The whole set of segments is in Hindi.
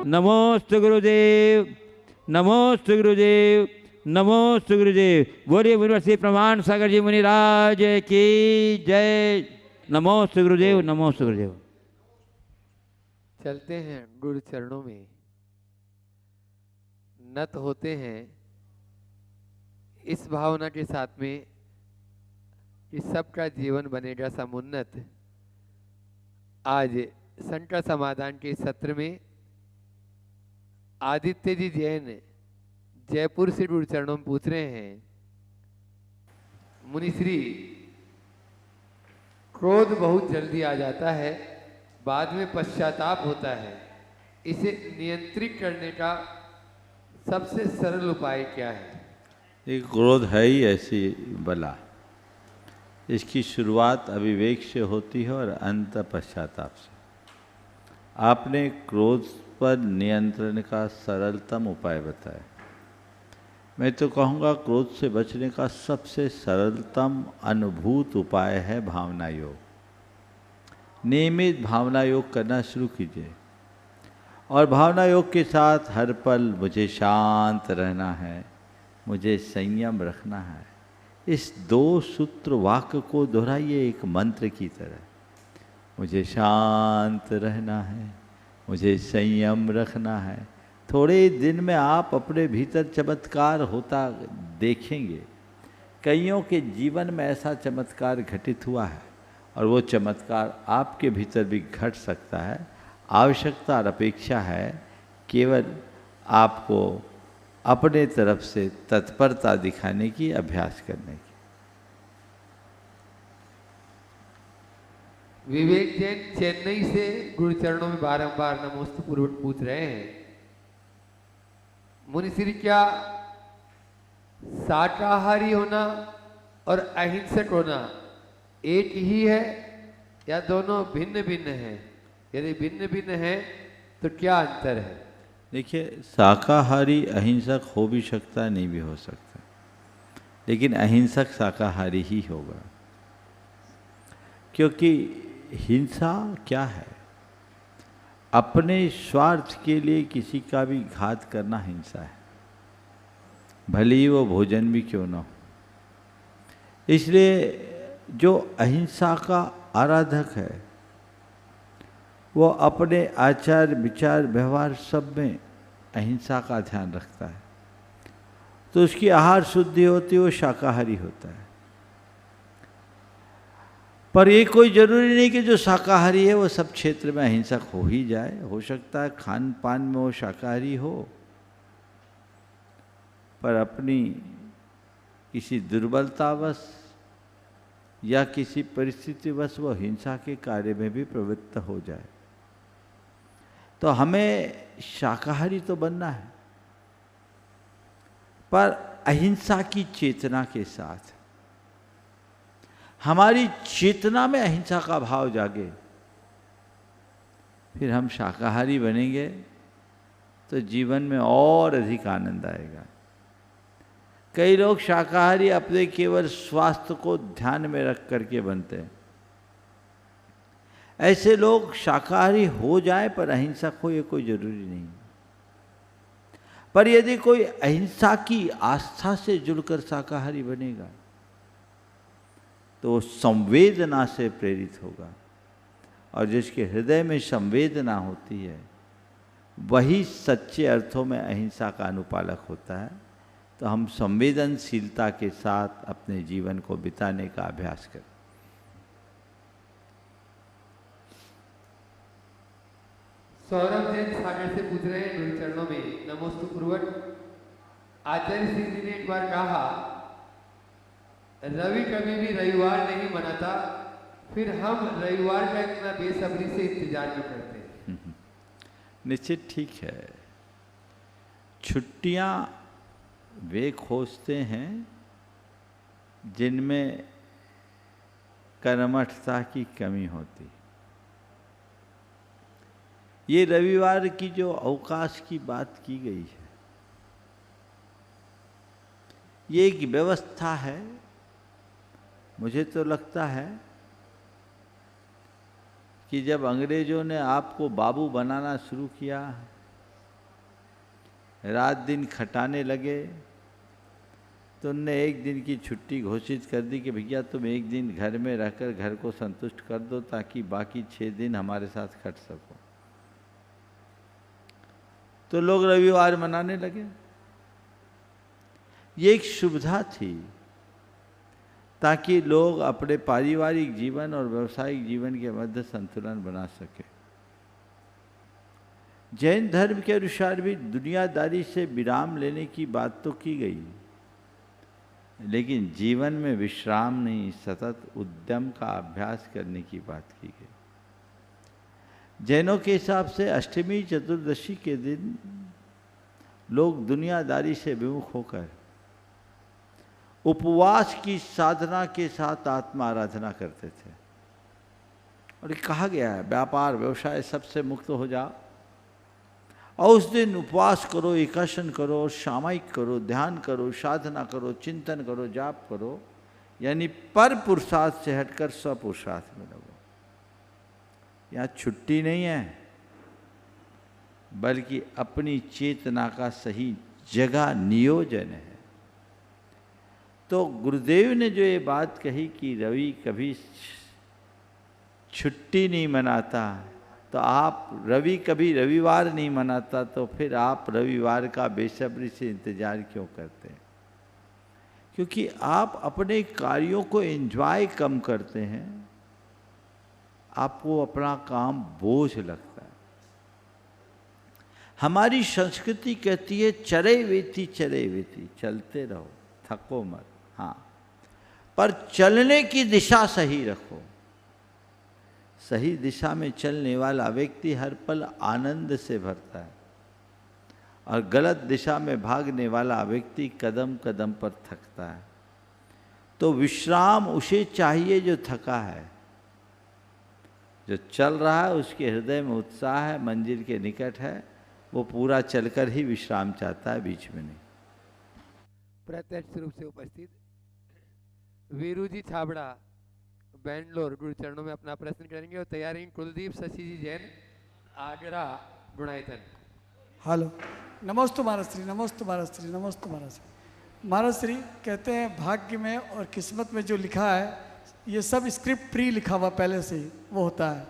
नमोस्तु गुरुदेव, नमोस्तु गुरुदेव, नमोस्तु गुरुदेव। बोलिए मुनिवर्षी प्रमाण सागर जी मुनिराज की जय। नमोस्तु गुरुदेव, नमोस्तु गुरुदेव। चलते हैं गुरु चरणों में, नत होते हैं इस भावना के साथ में कि सबका जीवन बनेगा समुन्नत। आज संकट समाधान के सत्र में आदित्य जी जैन जयपुर से गुरु चरणों में पूछ रहे हैं, मुनिश्री क्रोध बहुत जल्दी आ जाता है, बाद में पश्चाताप होता है, इसे नियंत्रित करने का सबसे सरल उपाय क्या है? ये क्रोध है ही ऐसी बला, इसकी शुरुआत अविवेक से होती है और अंत पश्चाताप से। आपने क्रोध पर नियंत्रण का सरलतम उपाय बताया। मैं तो कहूँगा क्रोध से बचने का सबसे सरलतम अनुभूत उपाय है भावना योग। नियमित भावना योग करना शुरू कीजिए और भावना योग के साथ हर पल मुझे शांत रहना है, मुझे संयम रखना है, इस दो सूत्र वाक्य को दोहराइए एक मंत्र की तरह। मुझे शांत रहना है, मुझे संयम रखना है। थोड़े दिन में आप अपने भीतर चमत्कार होता देखेंगे। कईयों के जीवन में ऐसा चमत्कार घटित हुआ है और वो चमत्कार आपके भीतर भी घट सकता है। आवश्यकता और अपेक्षा है केवल आपको अपने तरफ से तत्परता दिखाने की, अभ्यास करने की। विवेक जैन चेन्नई से गुरु चरणों में बारंबार नमोस्तु पूर्वक पूछ रहे हैं, मुनिश्री क्या शाकाहारी होना और अहिंसक होना एक ही है या दोनों भिन्न भिन्न हैं? यदि भिन्न भिन्न हैं तो क्या अंतर है? देखिए, शाकाहारी अहिंसक हो भी सकता है, नहीं भी हो सकता, लेकिन अहिंसक शाकाहारी ही होगा। क्योंकि हिंसा क्या है? अपने स्वार्थ के लिए किसी का भी घात करना हिंसा है, भले ही वो भोजन भी क्यों ना हो। इसलिए जो अहिंसा का आराधक है वो अपने आचार विचार व्यवहार सब में अहिंसा का ध्यान रखता है, तो उसकी आहार शुद्धि होती है, वो शाकाहारी होता है। पर ये कोई जरूरी नहीं कि जो शाकाहारी है वो सब क्षेत्र में अहिंसक हो ही जाए। हो सकता है खान पान में वो शाकाहारी हो, पर अपनी किसी दुर्बलतावश या किसी परिस्थितिवश वो हिंसा के कार्य में भी प्रवृत्त हो जाए। तो हमें शाकाहारी तो बनना है, पर अहिंसा की चेतना के साथ। हमारी चेतना में अहिंसा का भाव जागे, फिर हम शाकाहारी बनेंगे तो जीवन में और अधिक आनंद आएगा। कई लोग शाकाहारी अपने केवल स्वास्थ्य को ध्यान में रख करके बनते हैं। ऐसे लोग शाकाहारी हो जाए पर अहिंसक हो, ये कोई जरूरी नहीं। पर यदि कोई अहिंसा की आस्था से जुड़कर शाकाहारी बनेगा तो वो संवेदना से प्रेरित होगा, और जिसके हृदय में संवेदना होती है वही सच्चे अर्थों में अहिंसा का अनुपालक होता है। तो हम संवेदनशीलता के साथ अपने जीवन को बिताने का अभ्यास करें। सौरभ जैन सागर से पूछ रहे हैं गुरु चरणों में नमोस्तु पूर्वक, आचार्य श्री जी ने एक बार कहा, रवि कभी भी रविवार नहीं मनाता, फिर हम रविवार का इतना बेसब्री से इंतजार क्यों करते हैं? निश्चित ठीक है, छुट्टियां वे खोजते हैं जिनमें कर्मठता की कमी होती। ये रविवार की जो अवकाश की बात की गई है, ये एक व्यवस्था है। मुझे तो लगता है कि जब अंग्रेजों ने आपको बाबू बनाना शुरू किया रात दिन खटाने लगे तो उनने एक दिन की छुट्टी घोषित कर दी कि भैया तुम एक दिन घर में रहकर घर को संतुष्ट कर दो ताकि बाकी 6 दिन हमारे साथ खट सको। तो लोग रविवार मनाने लगे। ये एक सुविधा थी ताकि लोग अपने पारिवारिक जीवन और व्यवसायिक जीवन के मध्य संतुलन बना सके। जैन धर्म के अनुसार भी दुनियादारी से विराम लेने की बात तो की गई, लेकिन जीवन में विश्राम नहीं, सतत उद्यम का अभ्यास करने की बात की गई। जैनों के हिसाब से अष्टमी चतुर्दशी के दिन लोग दुनियादारी से विमुख होकर उपवास की साधना के साथ आत्मा आराधना करते थे। और ये कहा गया है व्यापार व्यवसाय सबसे मुक्त हो जाओ और उस दिन उपवास करो, एकासन करो, सामायिक करो, ध्यान करो, साधना करो, चिंतन करो, जाप करो, यानी पर पुरुषार्थ से हटकर स्वपुरुषार्थ में लगो। यहाँ छुट्टी नहीं है, बल्कि अपनी चेतना का सही जगह नियोजन है। तो गुरुदेव ने जो ये बात कही कि रवि कभी छुट्टी नहीं मनाता, तो आप रवि कभी रविवार नहीं मनाता, तो फिर आप रविवार का बेसब्री से इंतजार क्यों करते हैं? क्योंकि आप अपने कार्यों को एंजॉय कम करते हैं, आपको अपना काम बोझ लगता है। हमारी संस्कृति कहती है चरे वेती, चलते रहो, थको मत। हाँ, पर चलने की दिशा सही रखो। सही दिशा में चलने वाला व्यक्ति हर पल आनंद से भरता है, और गलत दिशा में भागने वाला व्यक्ति कदम कदम पर थकता है। तो विश्राम उसे चाहिए जो थका है। जो चल रहा है उसके हृदय में उत्साह है, मंजिल के निकट है, वो पूरा चलकर ही विश्राम चाहता है, बीच में नहीं। प्रत्यक्ष रूप से उपस्थित वीरू जी छाबड़ा बेंगलोर गुरु चरणों में अपना प्रश्न करेंगे और तैयारी कुलदीप शशि जी जैन आगरा गुणायतन। हेलो, नमोस्तु महाराज श्री, नमोस्तु महाराज श्री, नमोस्तु महाराज श्री। महाराज श्री कहते हैं भाग्य में और किस्मत में जो लिखा है ये सब स्क्रिप्ट प्री लिखा हुआ पहले से ही वो होता है।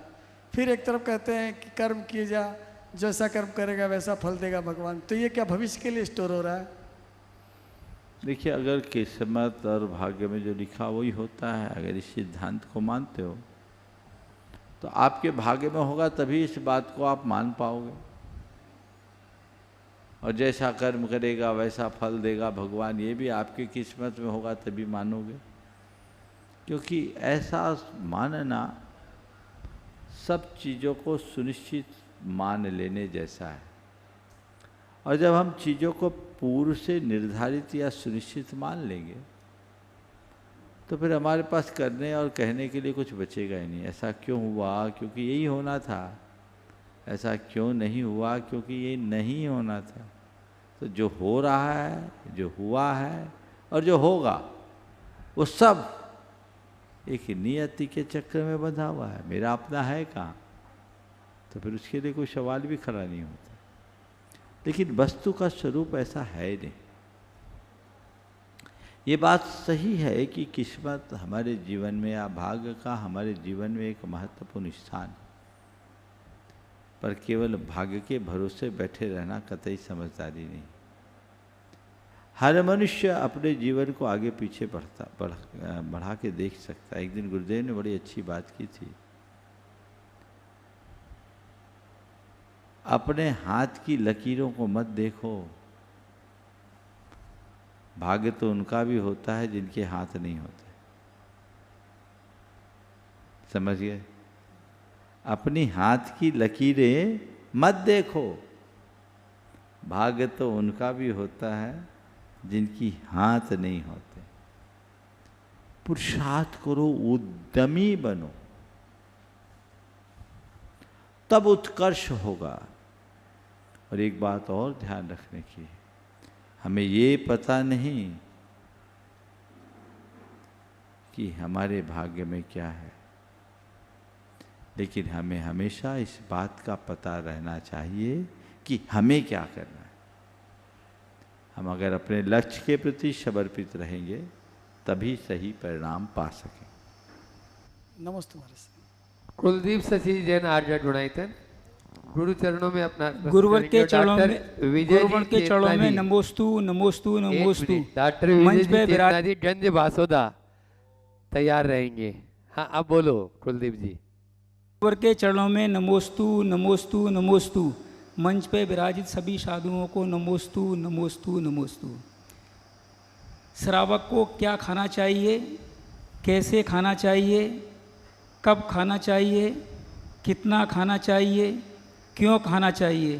फिर एक तरफ कहते हैं कि कर्म किए जा, जैसा कर्म करेगा वैसा फल देगा भगवान। तो ये क्या भविष्य के लिए स्टोर हो रहा है? देखिए, अगर किस्मत और भाग्य में जो लिखा वही होता है, अगर इस सिद्धांत को मानते हो तो आपके भाग्य में होगा तभी इस बात को आप मान पाओगे। और जैसा कर्म करेगा वैसा फल देगा भगवान, ये भी आपकी किस्मत में होगा तभी मानोगे। क्योंकि ऐसा मानना सब चीज़ों को सुनिश्चित मान लेने जैसा है। और जब हम चीज़ों को पूर्व से निर्धारित या सुनिश्चित मान लेंगे तो फिर हमारे पास करने और कहने के लिए कुछ बचेगा ही नहीं। ऐसा क्यों हुआ? क्योंकि यही होना था। ऐसा क्यों नहीं हुआ? क्योंकि ये नहीं होना था। तो जो हो रहा है, जो हुआ है और जो होगा, वो सब एक नियति के चक्र में बंधा हुआ है। मेरा अपना है कहाँ? तो फिर उसके लिए कोई सवाल भी खड़ा नहीं होता। लेकिन वस्तु का स्वरूप ऐसा है नहीं। ये बात सही है कि किस्मत हमारे जीवन में या भाग्य का हमारे जीवन में एक महत्वपूर्ण स्थान है, पर केवल भाग्य के भरोसे बैठे रहना कतई समझदारी नहीं। हर मनुष्य अपने जीवन को आगे पीछे बढ़ा के देख सकता है। एक दिन गुरुदेव ने बड़ी अच्छी बात की थी। अपने हाथ की लकीरों को मत देखो। भाग्य तो उनका भी होता है जिनके हाथ नहीं होते। समझ गए? अपनी हाथ की लकीरें मत देखो। भाग्य तो उनका भी होता है जिनकी हाथ नहीं होते। पुरुषार्थ करो, उद्यमी बनो, तब उत्कर्ष होगा। और एक बात और ध्यान रखने की है, हमें ये पता नहीं कि हमारे भाग्य में क्या है, लेकिन हमें हमेशा इस बात का पता रहना चाहिए कि हमें क्या करना है। हम अगर अपने लक्ष्य के प्रति समर्पित रहेंगे तभी सही परिणाम पा सकें। नमस्ते महाराज श्री। कुलदीप शशि जैन आर्य गुणायतन गुरु चरणों में अपना प्रश्न गुरुवर के करेंगे। चरणों डॉक्टर में विजय गुरुवर जी के चरणों में चेतनाजी। नमोस्तु नमोस्तु एक नमोस्तु। मिनट, डॉक्टर विजय मंच जी पे विराज चेतनाजी गंज बासोदा तैयार रहेंगे। हाँ अब बोलो कुलदीप जी। गुरुवर के चरणों में नमोस्तु नमोस्तु नमोस्तु। मंच पे विराजित सभी साधुओं को नमोस्तु नमोस्तु नमोस्तु। श्रावक को क्या खाना चाहिए, कैसे खाना चाहिए, कब खाना चाहिए, कितना खाना चाहिए, क्यों खाना चाहिए,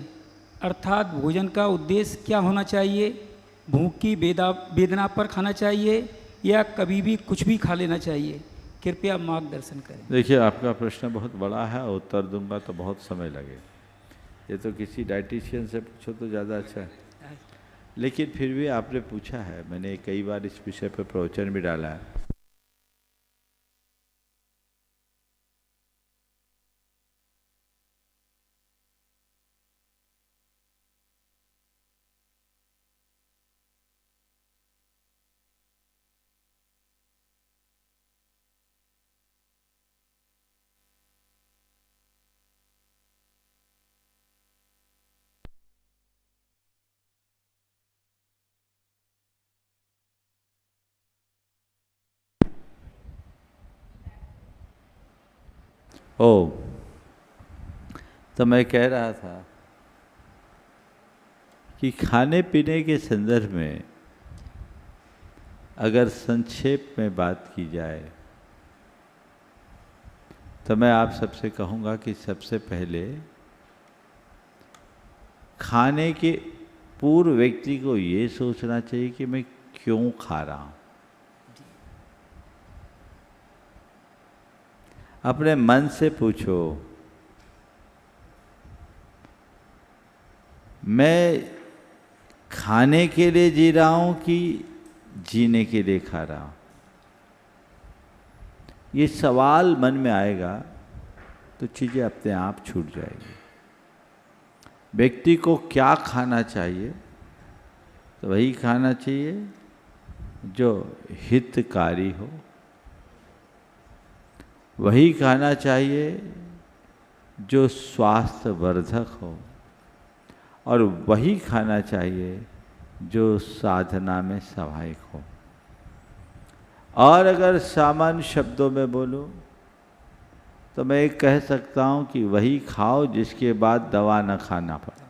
अर्थात भोजन का उद्देश्य क्या होना चाहिए, भूख की वेदना पर खाना चाहिए या कभी भी कुछ भी खा लेना चाहिए, कृपया मार्गदर्शन करें। देखिए, आपका प्रश्न बहुत बड़ा है, उत्तर दूंगा तो बहुत समय लगे। ये तो किसी डाइटिशियन से पूछो तो ज़्यादा अच्छा है, लेकिन फिर भी आपने पूछा है। मैंने कई बार इस विषय पर प्रवचन भी डाला है। ओ, तो मैं कह रहा था कि खाने पीने के संदर्भ में अगर संक्षेप में बात की जाए तो मैं आप सबसे कहूँगा कि सबसे पहले खाने के पूर्व व्यक्ति को ये सोचना चाहिए कि मैं क्यों खा रहा हूँ। अपने मन से पूछो, मैं खाने के लिए जी रहा हूं कि जीने के लिए खा रहा हूं। ये सवाल मन में आएगा तो चीजें अपने आप छूट जाएगी। व्यक्ति को क्या खाना चाहिए, तो वही खाना चाहिए जो हितकारी हो, वही खाना चाहिए जो स्वास्थ्यवर्धक हो, और वही खाना चाहिए जो साधना में सहायक हो। और अगर सामान्य शब्दों में बोलूं तो मैं कह सकता हूं कि वही खाओ जिसके बाद दवा न खाना पड़े,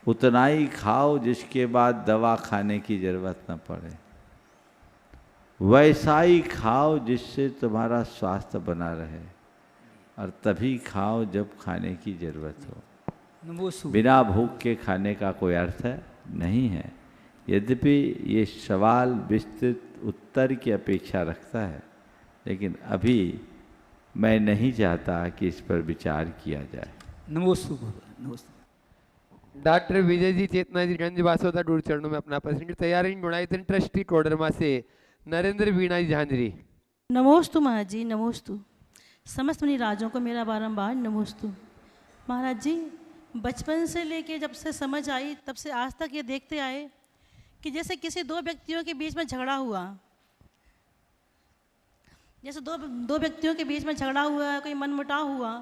उतना ही खाओ जिसके बाद दवा खाने की जरूरत न पड़े, वैसा ही खाओ जिससे तुम्हारा स्वास्थ्य बना रहे, और तभी खाओ जब खाने की जरूरत हो। नमोस्तु। बिना भूख के खाने का कोई अर्थ नहीं है। यद्यपि ये सवाल विस्तृत उत्तर की अपेक्षा रखता है, लेकिन अभी मैं नहीं चाहता कि इस पर विचार किया जाए। नमोस्तु नमोस्तु। डॉक्टर विजय जी चेतना जी गंज बासोदा गुरु चरणों में अपना प्रश्न तैयार हैं। गुणायतन ट्रस्टी कोडरमा से नरेंद्र वीणा जी झांझरी। नमोस्तु महाराज जी, नमोस्तु। समस्त मुनि राजों को मेरा बारंबार नमोस्तु। महाराज जी, बचपन से लेके जब से समझ आई तब से आज तक ये देखते आए कि जैसे किसी दो व्यक्तियों के बीच में झगड़ा हुआ, जैसे दो व्यक्तियों के बीच में झगड़ा हुआ, कोई मनमुटाव हुआ,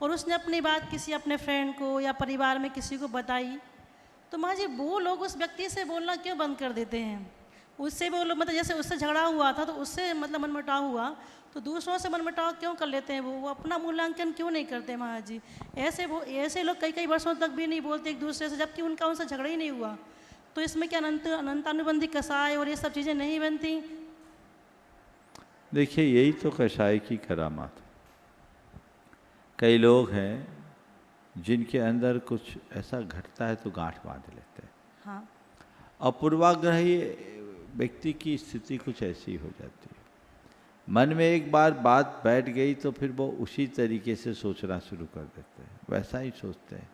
और उसने अपनी बात किसी अपने फ्रेंड को या परिवार में किसी को बताई, तो महाराज जी वो लोग उस व्यक्ति से बोलना क्यों बंद कर देते हैं? उससे वो लोग मतलब जैसे उससे झगड़ा हुआ था तो उससे मतलब मनमुटाव हुआ, तो दूसरों से मनमुटाव क्यों कर लेते हैं? वो अपना मूल्यांकन क्यों नहीं करते महाराज जी? ऐसे लोग कई वर्षों तक भी नहीं बोलते एक दूसरे से, जबकि उनका उनसे झगड़ा ही नहीं हुआ। तो इसमें क्या अनंतानुबंधी कसाय और ये सब चीज़ें नहीं बनती? देखिए, यही तो कसाई की करामात। कई लोग हैं जिनके अंदर कुछ ऐसा घटता है तो गांठ बांध लेते हैं। हाँ, और पूर्वाग्रही व्यक्ति की स्थिति कुछ ऐसी हो जाती है। मन में एक बार बात बैठ गई तो फिर वो उसी तरीके से सोचना शुरू कर देते हैं, वैसा ही सोचते हैं।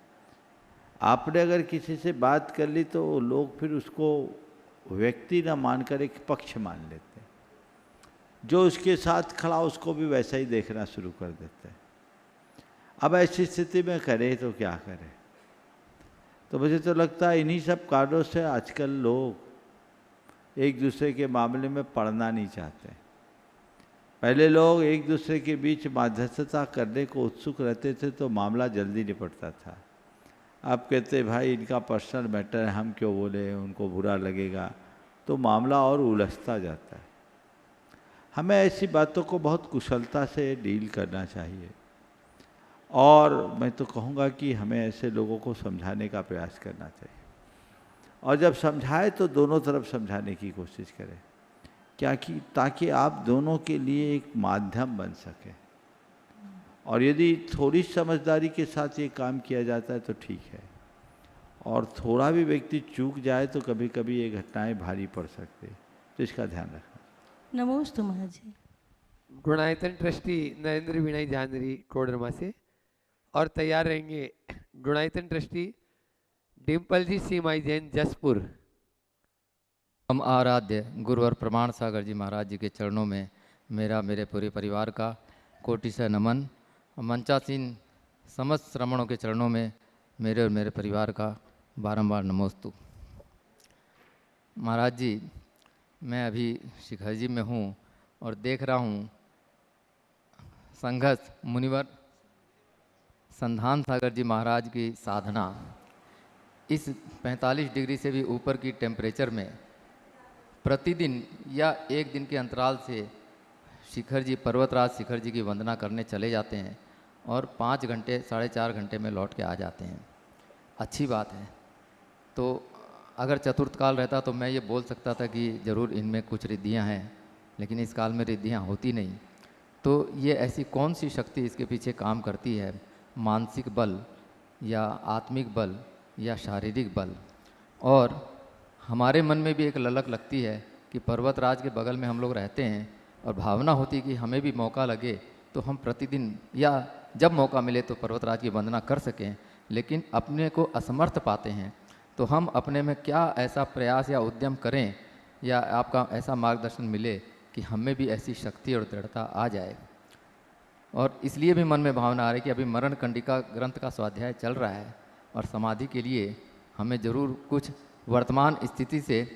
आपने अगर किसी से बात कर ली तो लोग फिर उसको व्यक्ति ना मानकर एक पक्ष मान लेते हैं, जो उसके साथ खड़ा उसको भी वैसा ही देखना शुरू कर देते हैं। अब ऐसी स्थिति में करे तो क्या करें? तो मुझे तो लगता है इन्हीं सब कारणों से आजकल लोग एक दूसरे के मामले में पड़ना नहीं चाहते। पहले लोग एक दूसरे के बीच मध्यस्थता करने को उत्सुक रहते थे तो मामला जल्दी निपटता था। आप कहते भाई इनका पर्सनल मैटर है, हम क्यों बोले, उनको बुरा लगेगा, तो मामला और उलझता जाता है। हमें ऐसी बातों को बहुत कुशलता से डील करना चाहिए और मैं तो कहूँगा कि हमें ऐसे लोगों को समझाने का प्रयास करना चाहिए और जब समझाए तो दोनों तरफ समझाने की कोशिश करें, क्या कि ताकि आप दोनों के लिए एक माध्यम बन सके। और यदि थोड़ी समझदारी के साथ ये काम किया जाता है तो ठीक है, और थोड़ा भी व्यक्ति चूक जाए तो कभी कभी ये घटनाएं भारी पड़ सकती है, तो इसका ध्यान रखना। नमोस्तु महाराज जी। गुणायतन ट्रस्टी नरेंद्र विनय झांझरी कोडरमा से, और तैयार रहेंगे गुणायतन ट्रस्टी डिम्पल जी सीमाई जैन जसपुर। हम आराध्य गुरुवर प्रमाण सागर जी महाराज जी के चरणों में मेरा मेरे पूरे परिवार का कोटि से नमन। मंचासीन समस्त श्रमणों के चरणों में मेरे और मेरे परिवार का बारंबार नमोस्तु। महाराज जी, मैं अभी शिखर जी में हूँ और देख रहा हूँ संघर्ष मुनिवर संधान सागर जी महाराज की साधना इस 45 डिग्री से भी ऊपर की टेम्परेचर में प्रतिदिन या एक दिन के अंतराल से शिखर जी, पर्वतराज शिखर जी की वंदना करने चले जाते हैं और 5 घंटे 4.5 घंटे में लौट के आ जाते हैं। अच्छी बात है। तो अगर चतुर्थ काल रहता तो मैं ये बोल सकता था कि ज़रूर इनमें कुछ रिद्धियाँ हैं, लेकिन इस काल में रिद्धियाँ होती नहीं। तो ये ऐसी कौन सी शक्ति इसके पीछे काम करती है, मानसिक बल या आत्मिक बल या शारीरिक बल। और हमारे मन में भी एक ललक लगती है कि पर्वतराज के बगल में हम लोग रहते हैं और भावना होती कि हमें भी मौका लगे तो हम प्रतिदिन या जब मौका मिले तो पर्वतराज की वंदना कर सकें, लेकिन अपने को असमर्थ पाते हैं। तो हम अपने में क्या ऐसा प्रयास या उद्यम करें या आपका ऐसा मार्गदर्शन मिले कि हमें भी ऐसी शक्ति और दृढ़ता आ जाए। और इसलिए भी मन में भावना आ रही कि अभी मरण कंडिका ग्रंथ का स्वाध्याय चल रहा है और समाधि के लिए हमें ज़रूर कुछ वर्तमान स्थिति से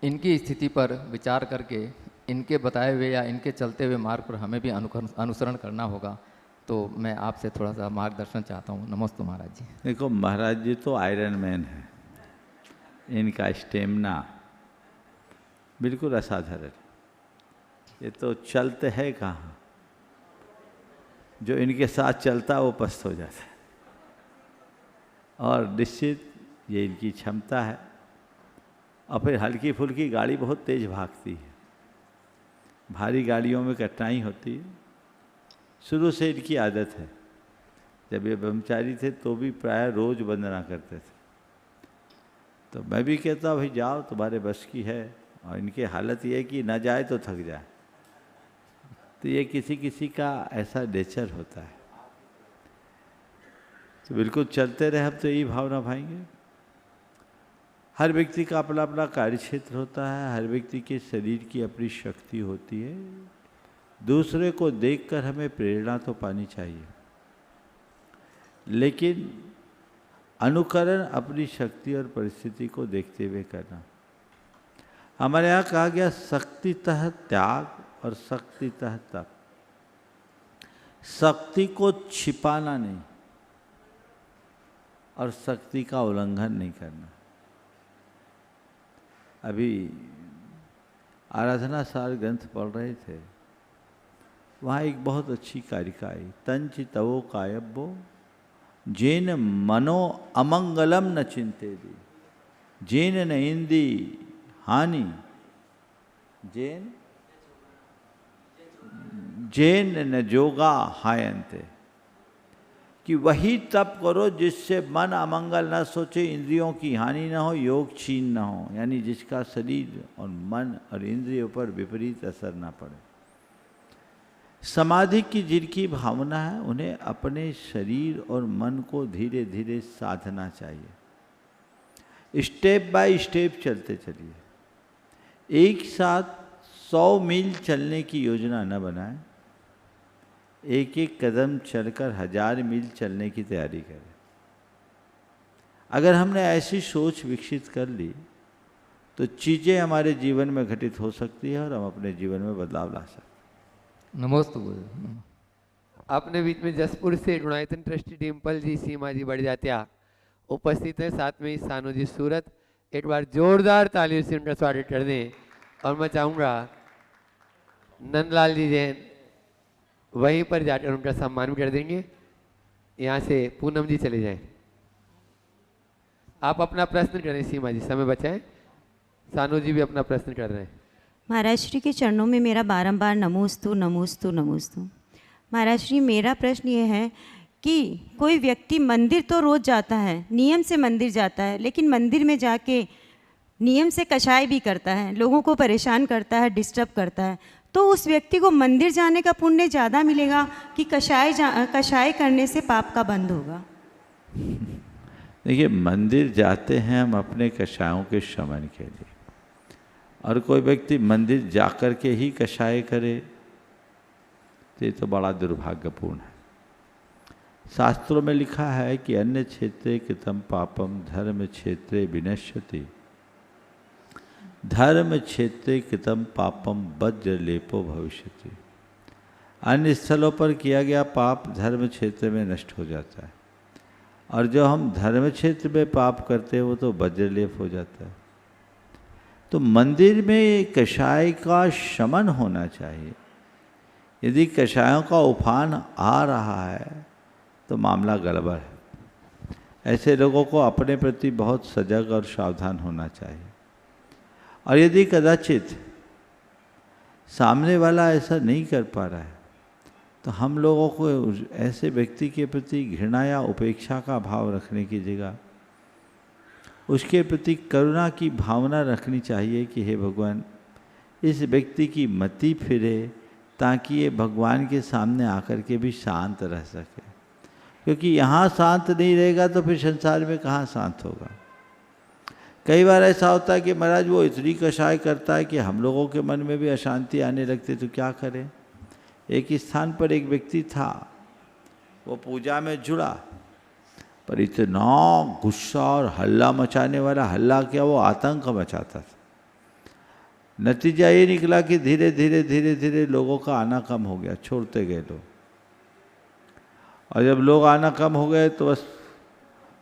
इनकी स्थिति पर विचार करके इनके बताए हुए या इनके चलते हुए मार्ग पर हमें भी अनुसरण करना होगा। तो मैं आपसे थोड़ा सा मार्गदर्शन चाहता हूँ। नमस्ते महाराज जी। देखो, महाराज जी तो आयरन मैन है, इनका स्टेमिना बिल्कुल असाधारण। ये तो चलते है कहाँ, जो इनके साथ चलता है वो पस्त हो जाता है। और निश्चित ये इनकी क्षमता है। और फिर हल्की फुल्की गाड़ी बहुत तेज भागती है, भारी गाड़ियों में कठिनाई होती है। शुरू से इनकी आदत है। जब ये ब्रह्मचारी थे तो भी प्राय रोज वंदना करते थे। तो मैं भी कहता भाई जाओ, तुम्हारे बस की है। और इनकी हालत ये है कि न जाए तो थक जाए। तो ये किसी किसी का ऐसा नेचर होता है। तो बिल्कुल चलते रहे, हम तो यही भावना भाएंगे। हर व्यक्ति का अपना अपना कार्य क्षेत्र होता है, हर व्यक्ति के शरीर की अपनी शक्ति होती है। दूसरे को देखकर हमें प्रेरणा तो पानी चाहिए, लेकिन अनुकरण अपनी शक्ति और परिस्थिति को देखते हुए करना। हमारे यहाँ कहा गया शक्तितः त्याग और शक्तितः तप। शक्ति को छिपाना नहीं और शक्ति का उल्लंघन नहीं करना। अभी आराधना सार ग्रंथ पढ़ रहे थे, वहाँ एक बहुत अच्छी कारिका आई। तंच तवो कायब्बो जेन मनो अमंगलम न चिंतेदी, जेन न इंदी हानि, जेन न जोगा हायंते। कि वही तप करो जिससे मन अमंगल न सोचे, इंद्रियों की हानि न हो, योग छीन न हो। यानी जिसका शरीर और मन और इंद्रियों पर विपरीत असर न पड़े। समाधि की जिनकी भावना है उन्हें अपने शरीर और मन को धीरे धीरे साधना चाहिए। स्टेप बाय स्टेप चलते चलिए। एक साथ 100 मील चलने की योजना न बनाएं। एक एक कदम चलकर 1000 मील चलने की तैयारी करें। अगर हमने ऐसी सोच विकसित कर ली तो चीज़ें हमारे जीवन में घटित हो सकती है और हम अपने जीवन में बदलाव ला सकते हैं। नमोस्तु गुरुदेव। अपने बीच में जसपुर से गुणायतन ट्रस्टी डिम्पल जी, सीमा जी बढ़ जात्या उपस्थित है, साथ में ही सानू जी सूरत। एक बार जोरदार तालियों से उनका स्वागत कर दें। और मैं चाहूँगा नंदलाल जी जैन वहीं पर जाकर उनका सम्मान भी कर देंगे। यहाँ से पूनम जी चले जाएं। आप अपना प्रश्न करें सीमा जी, समय बचाएं। सानू जी भी अपना प्रश्न कर रहे हैं। महाराज श्री के चरणों में मेरा बारंबार नमोस्तु नमोस्तु नमोस्तु। महाराज श्री, मेरा प्रश्न ये है कि कोई व्यक्ति मंदिर तो रोज़ जाता है, नियम से मंदिर जाता है, लेकिन मंदिर में जाके नियम से कषाय भी करता है, लोगों को परेशान करता है, डिस्टर्ब करता है, तो उस व्यक्ति को मंदिर जाने का पुण्य ज़्यादा मिलेगा कि कषाय करने से पाप का बंध होगा? देखिए, मंदिर जाते हैं हम अपने कषायों के शमन के लिए, और कोई व्यक्ति मंदिर जाकर के ही कषाय करे तो ये तो बड़ा दुर्भाग्यपूर्ण है। शास्त्रों में लिखा है कि अन्य क्षेत्रे कृतं पापम धर्म क्षेत्रे विनश्यति, धर्म क्षेत्रे कृतं पापम वज्रलेपो भविष्यति। अन्य स्थलों पर किया गया पाप धर्म क्षेत्र में नष्ट हो जाता है, और जो हम धर्म क्षेत्र में पाप करते हैं वो तो वज्रलेप हो जाता है। तो मंदिर में कषाय का शमन होना चाहिए। यदि कषायों का उफान आ रहा है तो मामला गड़बड़ है। ऐसे लोगों को अपने प्रति बहुत सजग और सावधान होना चाहिए। और यदि कदाचित सामने वाला ऐसा नहीं कर पा रहा है तो हम लोगों को ऐसे व्यक्ति के प्रति घृणा या उपेक्षा का भाव रखने की जगह उसके प्रति करुणा की भावना रखनी चाहिए कि हे भगवान, इस व्यक्ति की मति फिरे ताकि ये भगवान के सामने आकर के भी शांत रह सके। क्योंकि यहाँ शांत नहीं रहेगा तो फिर संसार में कहाँ शांत होगा। कई बार ऐसा होता है कि महाराज वो इतनी कषाय करता है कि हम लोगों के मन में भी अशांति आने लगती, तो क्या करें। एक स्थान पर एक व्यक्ति था, वो पूजा में जुड़ा, पर इतना गुस्सा और हल्ला मचाने वाला, हल्ला क्या, वो आतंक मचाता था। नतीजा ये निकला कि धीरे धीरे धीरे धीरे लोगों का आना कम हो गया, छोड़ते गए लोग। और जब लोग आना कम हो गए तो बस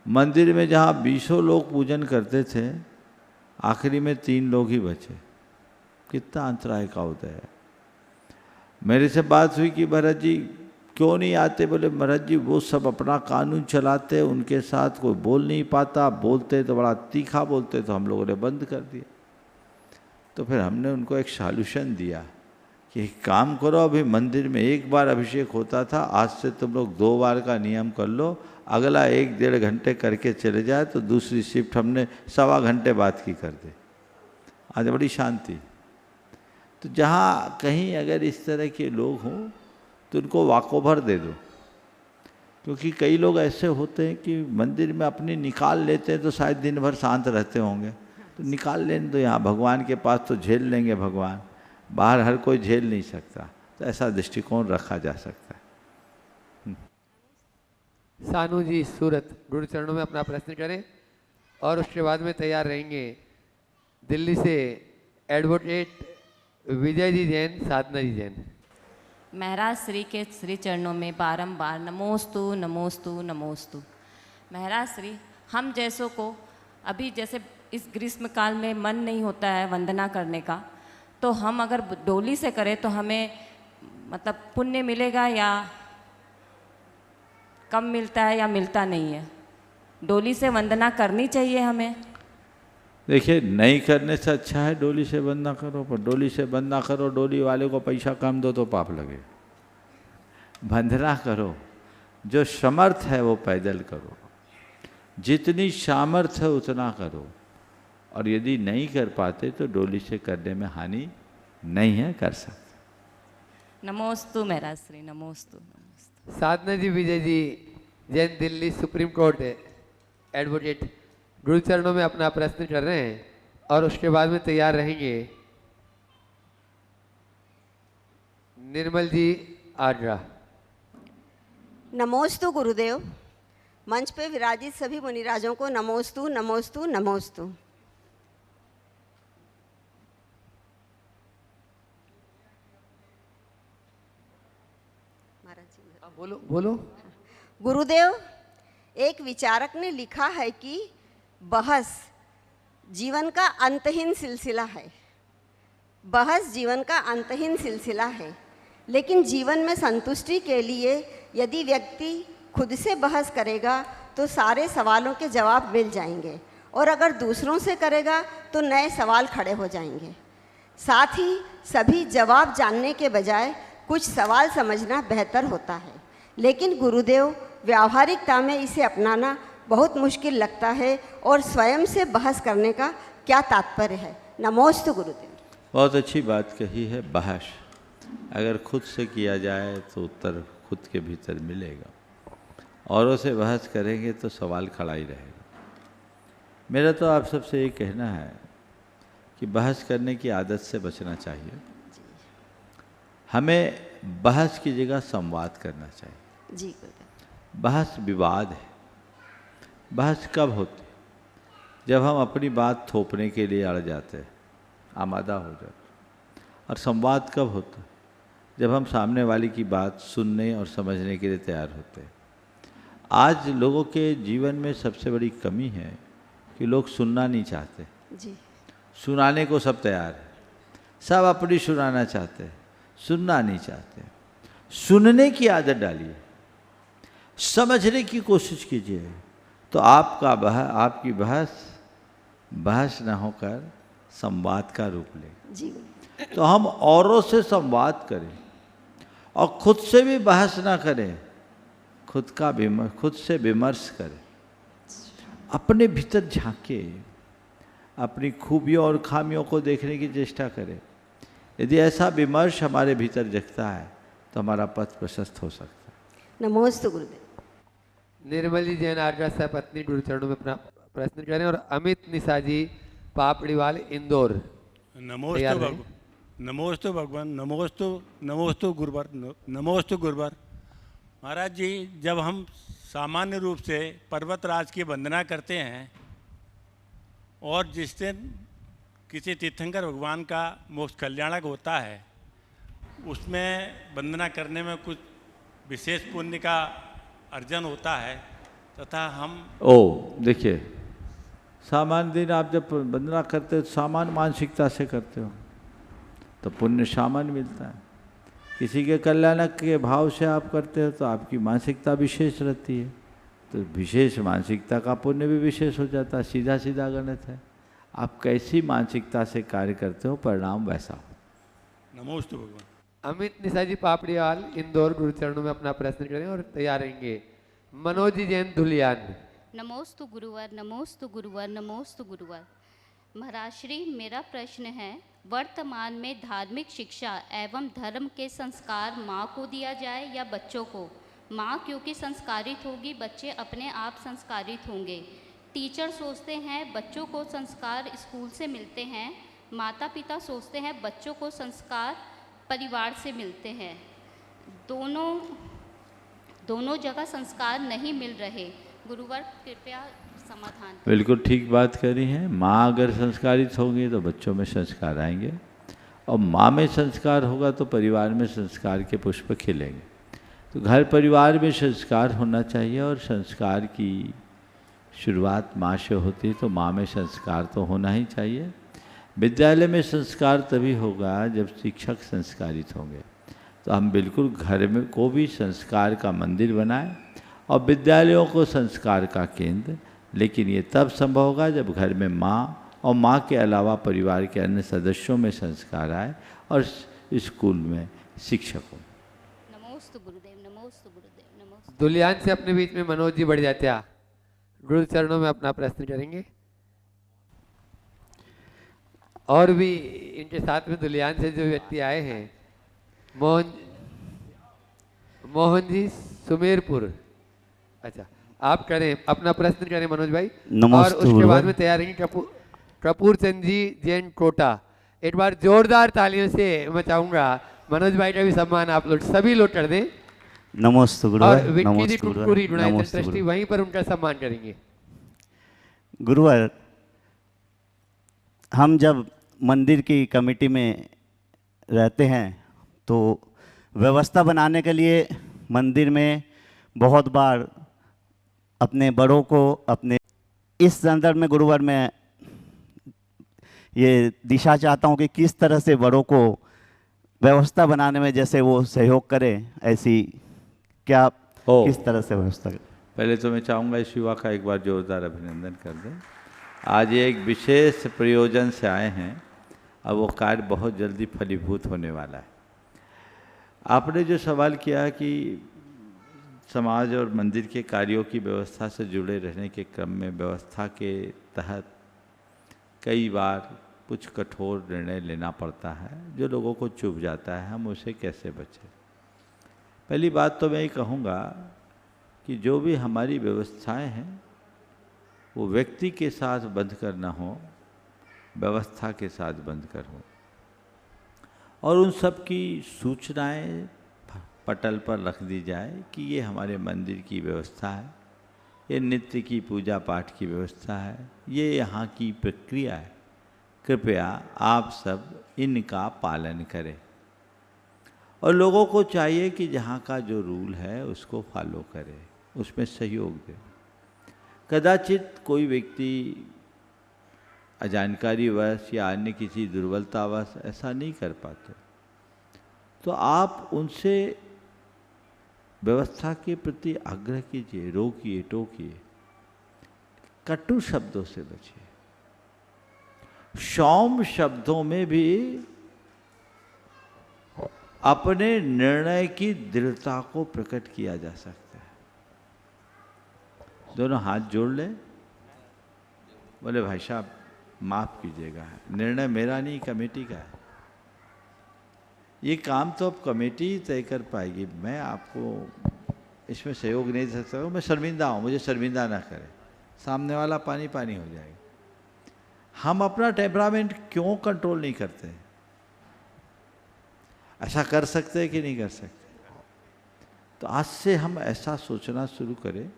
मंदिर में जहाँ 20 लोग पूजन करते थे, आखिरी में 3 लोग ही बचे। कितना अंतराय का उदय है। मेरे से बात हुई कि महाराज जी क्यों नहीं आते। बोले महाराज जी वो सब अपना कानून चलाते, उनके साथ कोई बोल नहीं पाता, बोलते तो बड़ा तीखा बोलते, तो हम लोगों ने बंद कर दिया। तो फिर हमने उनको एक सॉल्यूशन दिया कि एक काम करो, अभी मंदिर में 1 बार अभिषेक होता था, आज से तुम लोग 2 बार का नियम कर लो। अगला 1-1.5 घंटे करके चले जाए तो दूसरी शिफ्ट हमने 1.25 घंटे बाद की कर दे। आज बड़ी शांति। तो जहाँ कहीं अगर इस तरह के लोग हों तो उनको वाकोभर दे दो। क्योंकि कई लोग ऐसे होते हैं कि मंदिर में अपनी निकाल लेते हैं तो शायद दिन भर शांत रहते होंगे, तो निकाल लेने दो। यहाँ भगवान के पास तो झेल लेंगे भगवान, बाहर हर कोई झेल नहीं सकता। तो ऐसा दृष्टिकोण रखा जा सकता है। सानू जी सूरत गुरु चरणों में अपना प्रश्न करें और उसके बाद में तैयार रहेंगे दिल्ली से एडवोकेट विजय जी जैन, साधना जी जैन। महाराज श्री के श्री चरणों में बारंबार नमोस्तु नमोस्तु नमोस्तु। महाराज श्री, हम जैसों को अभी जैसे इस ग्रीष्म काल में मन नहीं होता है वंदना करने का, तो हम अगर डोली से करें तो हमें मतलब पुण्य मिलेगा या कम मिलता है या मिलता नहीं है? डोली से वंदना करनी चाहिए हमें? देखिए, नहीं करने से अच्छा है डोली से वंदना करो, पर डोली से वंदना करो, डोली वाले को पैसा कम दो तो पाप लगे। वंदना करो, जो समर्थ है वो पैदल करो, जितनी सामर्थ्य है उतना करो, और यदि नहीं कर पाते तो डोली से करने में हानि नहीं है, कर सकते। नमोस्तु महाराज श्री, नमोस्तु नमोस्तु। Sadhana ji Vijay ji Jain, Delhi supreme court advocate गुरु चरणों में अपना प्रश्न कर रहे हैं और उसके बाद में तैयार रहेंगे निर्मल जी आगरा। नमोस्तु गुरुदेव। मंच पे विराजित सभी मुनिराजों को नमोस्तु नमोस्तु नमोस्तु। बोलो बोलो। गुरुदेव, एक विचारक ने लिखा है कि बहस जीवन का अंतहीन सिलसिला है। बहस जीवन का अंतहीन सिलसिला है, लेकिन जीवन में संतुष्टि के लिए यदि व्यक्ति खुद से बहस करेगा तो सारे सवालों के जवाब मिल जाएंगे, और अगर दूसरों से करेगा तो नए सवाल खड़े हो जाएंगे। साथ ही सभी जवाब जानने के बजाय कुछ सवाल समझना बेहतर होता है, लेकिन गुरुदेव व्यावहारिकता में इसे अपनाना बहुत मुश्किल लगता है, और स्वयं से बहस करने का क्या तात्पर्य है? नमोस्तु गुरुदेव। बहुत अच्छी बात कही है। बहस अगर खुद से किया जाए तो उत्तर खुद के भीतर मिलेगा, औरों से बहस करेंगे तो सवाल खड़ा ही रहेगा। मेरा तो आप सबसे ये कहना है कि बहस करने की आदत से बचना चाहिए। हमें बहस की जगह संवाद करना चाहिए। जी। बहस विवाद है। बहस कब होती? जब हम अपनी बात थोपने के लिए अड़ जाते हैं, आमादा हो जाते। और संवाद कब होता? जब हम सामने वाले की बात सुनने और समझने के लिए तैयार होते हैं। आज लोगों के जीवन में सबसे बड़ी कमी है कि लोग सुनना नहीं चाहते। जी। सुनाने को सब तैयार है, सब अपनी सुनाना चाहते हैं, सुनना नहीं चाहते। सुनने की आदत डालिए, समझने की कोशिश कीजिए, तो आपकी बहस न होकर संवाद का रूप ले। जी। तो हम औरों से संवाद करें और खुद से भी बहस ना करें, खुद से विमर्श करें, अपने भीतर झांके, अपनी खूबियों और खामियों को देखने की चेष्टा करें। यदि ऐसा विमर्श हमारे भीतर जगता है तो हमारा पथ प्रशस्त हो सकता है। नमोस्तु गुरुदेव। निर्मली जैन आगरा से पत्नी गुरु चरणों में अपना प्रश्न करें, और अमित निशा जी पापड़ीवाल इंदौर। नमोस्तु भगवान, नमोस्तु गुरुवर, नमोस्तु गुरुवर। महाराज जी, जब हम सामान्य रूप से पर्वतराज की वंदना करते हैं और जिस दिन किसी तीर्थंकर भगवान का मोक्ष कल्याणक होता है, उसमें वंदना करने में कुछ विशेष पुण्य का अर्जन होता है, तथा हम देखिए, सामान्य दिन आप जब वंदना करते हो सामान्य मानसिकता से करते हो तो पुण्य सामान्य मिलता है। किसी के कल्याणक के भाव से आप करते हो तो आपकी मानसिकता विशेष रहती है, तो विशेष मानसिकता का पुण्य भी विशेष हो जाता है। सीधा सीधा गणित है। आप कैसी मानसिकता से कार्य करते हो, परिणाम वैसा हो। नमोस्तु भगवान। अमित निशा जी पापड़ीवाल इंदौर गुरु चरणों में अपना प्रश्न करें और तैयार रहेंगे। मनोज जी जैन धुलियान। नमोस्तु गुरुवर, नमोस्तु गुरुवर, नमोस्तु गुरुवर। महाराज श्री, मेरा प्रश्न है, वर्तमान में धार्मिक शिक्षा एवं धर्म के संस्कार माँ को दिया जाए या बच्चों को? माँ क्योंकि संस्कारित होगी, बच्चे अपने आप संस्कारित होंगे। टीचर सोचते हैं बच्चों को संस्कार स्कूल से मिलते हैं, माता पिता सोचते हैं बच्चों को संस्कार परिवार से मिलते हैं। दोनों जगह संस्कार नहीं मिल रहे। गुरुवर कृपया समाधान। बिल्कुल ठीक बात करी है। माँ अगर संस्कारित होगी तो बच्चों में संस्कार आएंगे, और माँ में संस्कार होगा तो परिवार में संस्कार के पुष्प खिलेंगे। तो घर परिवार में संस्कार होना चाहिए, और संस्कार की शुरुआत माँ से होती है, तो माँ में संस्कार तो होना ही चाहिए। विद्यालय में संस्कार तभी होगा जब शिक्षक संस्कारित होंगे। तो हम बिल्कुल घर में को भी संस्कार का मंदिर बनाएं और विद्यालयों को संस्कार का केंद्र, लेकिन ये तब संभव होगा जब घर में माँ और माँ के अलावा परिवार के अन्य सदस्यों में संस्कार आए और स्कूल में शिक्षकों। नमोस्तु गुरुदेव, नमोस्तु गुरुदेव, नमोस्तु। दुलियान से अपने बीच में मनोज जी बढ़ जाते हैं, गुरु चरणों में अपना प्रश्न करेंगे। और भी इनके साथ में दुलियान से जो व्यक्ति आए हैं, मोहन जी सुमेरपुर। अच्छा, आप करें अपना प्रश्न करें मनोज भाई, और उसके बाद में तैयार रहेंगे कपूर चंद जी जैन कोटा। एक बार जोरदार तालियों से मैं चाहूँगा मनोज भाई का भी सम्मान आप लोग सभी लोग कर दें। नमोस्तु और गुरुवर, विक्की जी नमोस्तु टुटपुरी गुरुवर, यूनाइटेड नमोस्तु ट्रस्टी गुरुवर। वहीं पर उनका सम्मान करेंगे। गुरुवर, हम जब मंदिर की कमेटी में रहते हैं तो व्यवस्था बनाने के लिए मंदिर में बहुत बार अपने बड़ों को अपने इस संदर्भ में गुरुवर मैं ये दिशा चाहता हूँ कि किस तरह से बड़ों को व्यवस्था बनाने में जैसे वो सहयोग करें, ऐसी क्या किस तरह से व्यवस्था करें? पहले तो मैं चाहूँगा इस युवा का एक बार जोरदार अभिनंदन कर दें। आज ये एक विशेष प्रयोजन से आए हैं, अब वो कार्य बहुत जल्दी फलीभूत होने वाला है। आपने जो सवाल किया कि समाज और मंदिर के कार्यों की व्यवस्था से जुड़े रहने के क्रम में व्यवस्था के तहत कई बार कुछ कठोर निर्णय लेना पड़ता है जो लोगों को चुभ जाता है, हम उसे कैसे बचें। पहली बात तो मैं ये कहूँगा कि जो भी हमारी व्यवस्थाएं हैं वो व्यक्ति के साथ बंध कर न हो, व्यवस्था के साथ बंध कर हो, और उन सब की सूचनाएं पटल पर रख दी जाए कि ये हमारे मंदिर की व्यवस्था है, ये नित्य की पूजा पाठ की व्यवस्था है, ये यहाँ की प्रक्रिया है, कृपया आप सब इनका पालन करें। और लोगों को चाहिए कि जहाँ का जो रूल है उसको फॉलो करें, उसमें सहयोग दें। कदाचित कोई व्यक्ति अजानकारीवश या अन्य किसी दुर्बलतावश ऐसा नहीं कर पाते, तो आप उनसे व्यवस्था के प्रति आग्रह कीजिए, रोकिए टोकिए, कटु शब्दों से बचिए। सौम्य शब्दों में भी अपने निर्णय की दृढ़ता को प्रकट किया जा सकता है। दोनों हाथ जोड़ ले, बोले भाई साहब माफ कीजिएगा, निर्णय मेरा नहीं कमेटी का है, ये काम तो अब कमेटी ही तय कर पाएगी, मैं आपको इसमें सहयोग नहीं दे सकता, मैं शर्मिंदा हूँ, मुझे शर्मिंदा ना करें। सामने वाला पानी पानी हो जाएगा। हम अपना टेम्परामेंट क्यों कंट्रोल नहीं करते? ऐसा कर सकते हैं कि नहीं कर सकते? तो आज से हम ऐसा सोचना शुरू करें,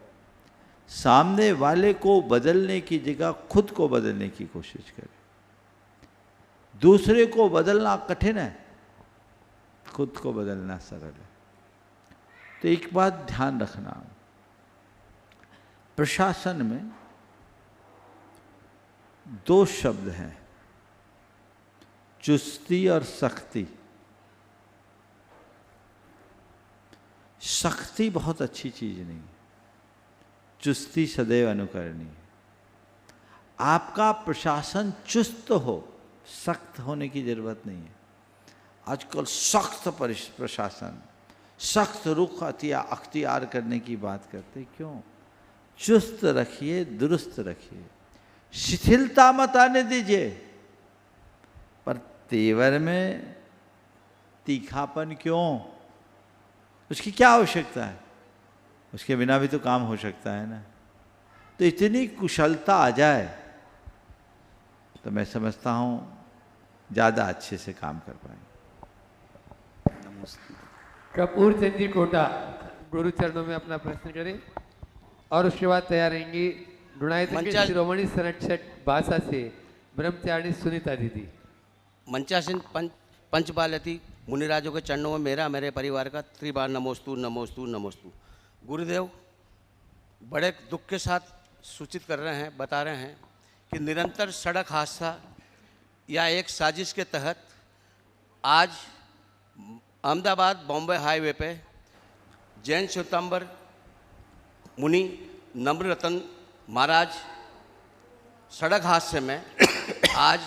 सामने वाले को बदलने की जगह खुद को बदलने की कोशिश करें। दूसरे को बदलना कठिन है, खुद को बदलना सरल है। तो एक बात ध्यान रखना, प्रशासन में दो शब्द हैं, चुस्ती और सख्ती। सख्ती बहुत अच्छी चीज नहीं है, चुस्ती सदैव अनुकरणीय है। आपका प्रशासन चुस्त हो, सख्त होने की जरूरत नहीं है। आजकल सख्त प्रशासन, सख्त रुख अख्तियार करने की बात करते, क्यों? चुस्त रखिए, दुरुस्त रखिए, शिथिलता मत आने दीजिए, पर तेवर में तीखापन क्यों? उसकी क्या आवश्यकता है? उसके बिना भी तो काम हो सकता है ना। तो इतनी कुशलता आ जाए तो मैं समझता हूँ ज़्यादा अच्छे से काम कर पाएंगे। कपूर चंद जी कोटा गुरु चरणों में अपना प्रश्न करें, और उसके बाद तैयार रहेंगी गुणायत के शिरोमणि संरक्षक भाषा से ब्रह्मचारिणी सुनीता दीदी। मंचासन पंचपालती मुनिराजों के चरणों में मेरा, मेरे परिवार का त्रिबार नमोस्तु नमोस्तु नमोस्तु। गुरुदेव, बड़े दुख के साथ सूचित कर रहे हैं, बता रहे हैं कि निरंतर सड़क हादसा या एक साजिश के तहत आज अहमदाबाद बॉम्बे हाईवे पे जैन श्वेतांबर मुनि नम्र रतन महाराज सड़क हादसे में आज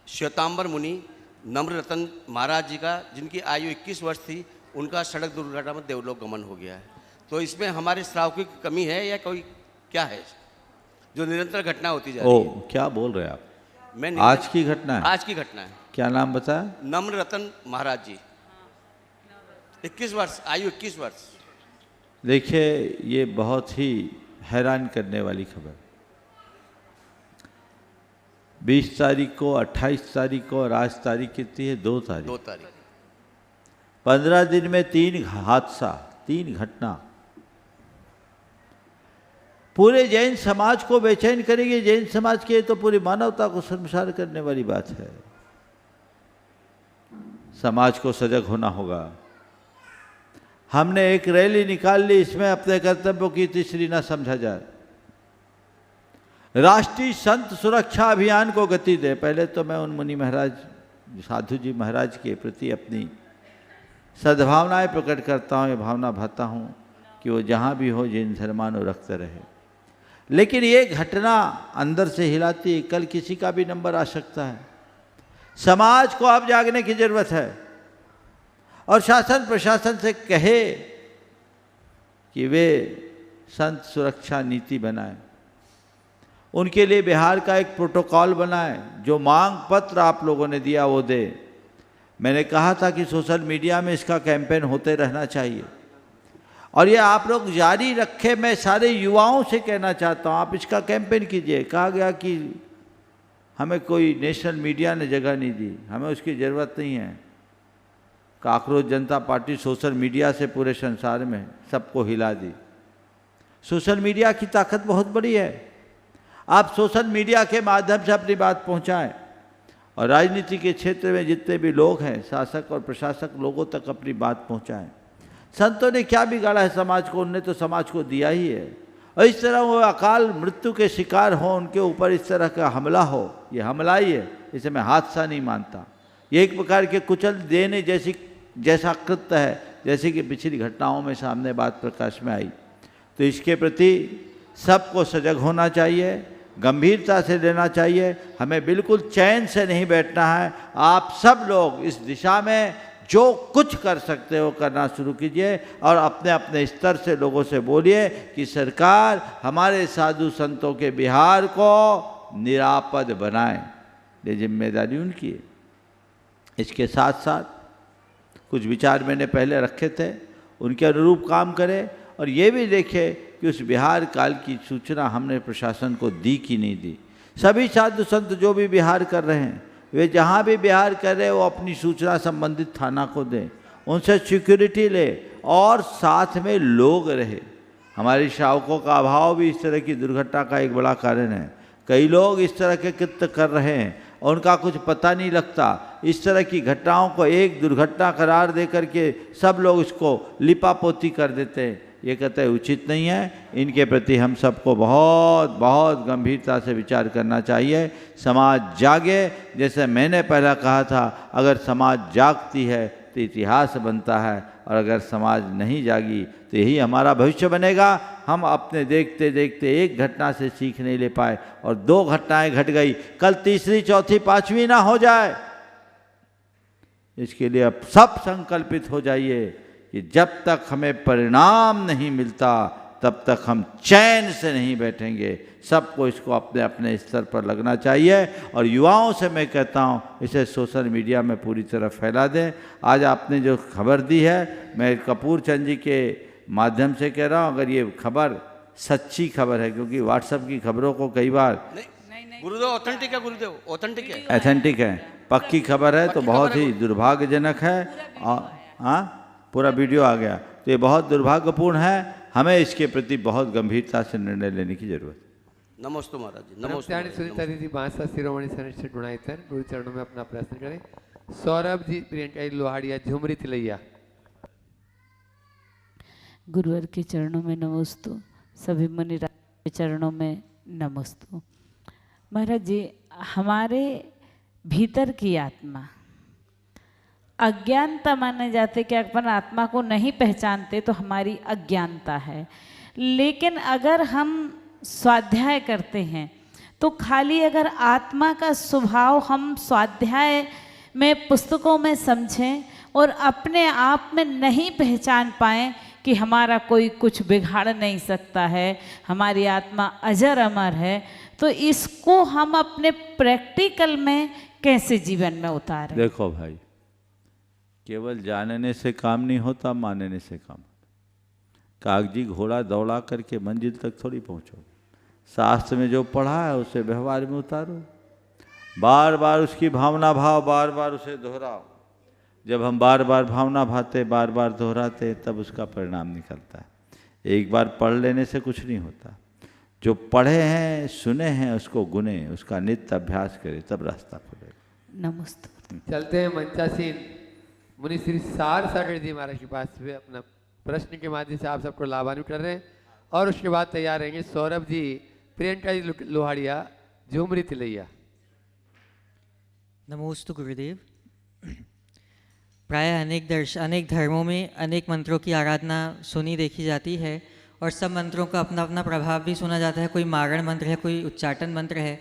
श्वेतांबर मुनि नम्र रतन महाराज जी का, जिनकी आयु 21 वर्ष थी, उनका सड़क दुर्घटना में देवलोक गमन हो गया है। तो इसमें हमारे श्रावकी की कमी है या कोई क्या है जो निरंतर घटना होती जा रही है? क्या बोल रहे हैं आप? मैं आज की घटना है? आज की घटना है। क्या नाम बताया? नम्र रतन महाराज जी, 21 वर्ष, आयु 21 वर्ष। देखिए, ये बहुत ही हैरान करने वाली खबर। 20 तारीख को, 28 तारीख को, और आज तारीख कितनी है? 2 तारीख। 2 तारीख। 15 दिन में 3 हादसा, 3 घटना पूरे जैन समाज को बेचैन करेगी। जैन समाज के तो पूरी मानवता को शर्मसार करने वाली बात है। समाज को सजग होना होगा। हमने एक रैली निकाल ली, इसमें अपने कर्तव्यों की तीसरी न समझा जाए। राष्ट्रीय संत सुरक्षा अभियान को गति दे। पहले तो मैं उन मुनि महाराज साधु जी महाराज के प्रति अपनी सद्भावनाएं प्रकट करता हूँ, ये भावना भाता हूँ कि वो जहाँ भी हो जिन धर्मानुरक्त रहे। लेकिन ये घटना अंदर से हिलाती है, कल किसी का भी नंबर आ सकता है। समाज को अब जागने की जरूरत है और शासन प्रशासन से कहे कि वे संत सुरक्षा नीति बनाएं, उनके लिए बिहार का एक प्रोटोकॉल बनाएं। जो मांग पत्र आप लोगों ने दिया वो दे। मैंने कहा था कि सोशल मीडिया में इसका कैंपेन होते रहना चाहिए और ये आप लोग जारी रखें। मैं सारे युवाओं से कहना चाहता हूँ, आप इसका कैंपेन कीजिए। कहा गया कि हमें कोई नेशनल मीडिया ने जगह नहीं दी, हमें उसकी ज़रूरत नहीं है। काकरोच जनता पार्टी सोशल मीडिया से पूरे संसार में सबको हिला दी। सोशल मीडिया की ताकत बहुत बड़ी है। आप सोशल मीडिया के माध्यम से अपनी बात पहुंचाएं और राजनीति के क्षेत्र में जितने भी लोग हैं, शासक और प्रशासक, लोगों तक अपनी बात पहुंचाएं। संतों ने क्या बिगाड़ा है समाज को? उनने तो समाज को दिया ही है। और इस तरह वो अकाल मृत्यु के शिकार हो, उनके ऊपर इस तरह का हमला हो, ये हमला ही है। इसे मैं हादसा नहीं मानता। ये एक प्रकार के कुचल देने जैसा कृत्य है, जैसे कि पिछली घटनाओं में सामने बात प्रकाश में आई। तो इसके प्रति सबको सजग होना चाहिए, गंभीरता से लेना चाहिए। हमें बिल्कुल चैन से नहीं बैठना है। आप सब लोग इस दिशा में जो कुछ कर सकते हो करना शुरू कीजिए और अपने अपने स्तर से लोगों से बोलिए कि सरकार हमारे साधु संतों के बिहार को निरापद बनाए। ये जिम्मेदारी उनकी है। इसके साथ साथ कुछ विचार मैंने पहले रखे थे, उनके अनुरूप काम करें और ये भी देखें कि उस बिहार काल की सूचना हमने प्रशासन को दी कि नहीं दी। सभी साधु संत जो भी बिहार कर रहे हैं, वे जहाँ भी बिहार कर रहे हैं, वो अपनी सूचना संबंधित थाना को दें, उनसे सिक्योरिटी ले और साथ में लोग रहे। हमारे शावकों का अभाव भी इस तरह की दुर्घटना का एक बड़ा कारण है। कई लोग इस तरह के कृत्य कर रहे हैं और उनका कुछ पता नहीं लगता। इस तरह की घटनाओं को एक दुर्घटना करार दे करके सब लोग इसको लिपापोती कर देते हैं। ये कहते हैं उचित नहीं है। इनके प्रति हम सबको बहुत बहुत गंभीरता से विचार करना चाहिए। समाज जागे, जैसे मैंने पहला कहा था, अगर समाज जागती है तो इतिहास बनता है और अगर समाज नहीं जागी तो यही हमारा भविष्य बनेगा। हम अपने देखते देखते एक घटना से सीख नहीं ले पाए और 2 घटनाएं घट गई, कल तीसरी चौथी पांचवी ना हो जाए। इसके लिए अब सब संकल्पित हो जाइए कि जब तक हमें परिणाम नहीं मिलता तब तक हम चैन से नहीं बैठेंगे। सबको इसको अपने अपने स्तर पर लगना चाहिए और युवाओं से मैं कहता हूँ इसे सोशल मीडिया में पूरी तरह फैला दें। आज आपने जो खबर दी है, मैं कपूर चंद जी के माध्यम से कह रहा हूँ, अगर ये खबर सच्ची खबर है, क्योंकि व्हाट्सएप की खबरों को कई बार गुरुदेव ऑथेंटिक है, गुरुदेव ऑथेंटिक है, ऑथेंटिक है, पक्की खबर है, तो बहुत ही दुर्भाग्यजनक है। हाँ, पूरा वीडियो आ गया, तो ये बहुत दुर्भाग्यपूर्ण है। हमें इसके प्रति बहुत गंभीरता से निर्णय लेने की जरूरत है। नमस्ते महाराज जी। नमस्ते सुनीता दीदी बांसा शिरोमणि सनिष्ठ गुणायतन गुरु चरणों में अपना प्रश्न करें। सौरभ जी प्रियंका लोहाड़िया झुमरी तिलैया। गुरुवर के चरणों में नमोस्तु, सभी मुनि के चरणों में नमोस्तु। महाराज जी, हमारे भीतर की आत्मा अज्ञानता माने जाते कि अपन आत्मा को नहीं पहचानते तो हमारी अज्ञानता है। लेकिन अगर हम स्वाध्याय करते हैं तो खाली अगर आत्मा का स्वभाव हम स्वाध्याय में पुस्तकों में समझें और अपने आप में नहीं पहचान पाएं कि हमारा कोई कुछ बिगाड़ नहीं सकता है, हमारी आत्मा अजर अमर है, तो इसको हम अपने प्रैक्टिकल में कैसे जीवन में उतारें? देखो भाई, केवल जानने से काम नहीं होता, मानने से काम होता। कागजी घोड़ा दौड़ा करके मंजिल तक थोड़ी पहुंचो। शास्त्र में जो पढ़ा है उसे व्यवहार में उतारो, बार बार उसकी भावना भाव बार बार उसे दोहराओ। जब हम बार बार भावना भाते, बार बार दोहराते, तब उसका परिणाम निकलता है। एक बार पढ़ लेने से कुछ नहीं होता। जो पढ़े हैं, सुने हैं, उसको गुने, उसका नित्य अभ्यास करे, तब रास्ता खुलेगा। नमस्ते। चलते हैं मंचासीन मुनि श्री सार सागर जी महाराज के पास। वे अपना प्रश्न के माध्यम से आप सबको लाभान्वित कर रहे हैं। और उसके बाद तैयार रहेंगे सौरभ जी, प्रियंका जी लोहाड़िया, झुमरी तिलैया। नमोस्तु गुरुदेव। प्रायः अनेक धर्मों में अनेक मंत्रों की आराधना सुनी देखी जाती है और सब मंत्रों का अपना अपना प्रभाव भी सुना जाता है। कोई मारण मंत्र है, कोई उच्चाटन मंत्र है।